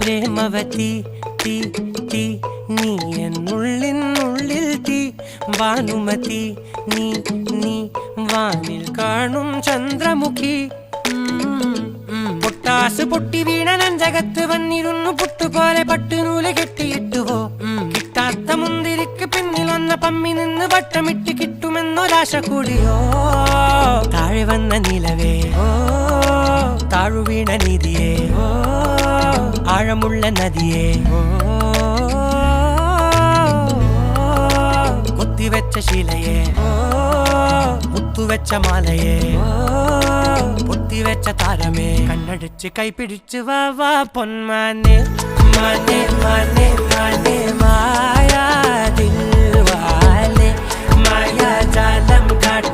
പ്രേമവതി തീ തീ നീ എന്നുള്ളിൽ തീ ഭാനുമതി നീ നീ വാനിൽ കാണും ചന്ദ്രമുഖി പൊട്ടാസ് പൊട്ടി വീണ നെഞ്ചകത്ത് വന്നിരുന്നു പുട്ടുപോലെ പട്ടുനൂല് കെട്ടിയിട്ടുവോ കിട്ടാത്ത മുന്തിരിക്ക് പിന്നിൽ വന്ന പമ്മി നിന്ന് വട്ടമിട്ട് കിട്ടുമെന്നൊരാശ കൂടിയോ താഴെ വന്ന നിലവേ താഴു വീണ നിധിയേ ആഴമുള്ള നദിയേ കൊത്തിവെച്ച ശിലയേ മുത്തുവെച്ച മാലയേ പൊത്തിവെച്ച താരമേ കണ്ണടിച്ച് കൈപിടിച്ച് വാ വാ പൊന്മാനെ മാനെ മാനെ മാനെ മായാ ദിൽവാലെ മായാജാലം കാട്ടി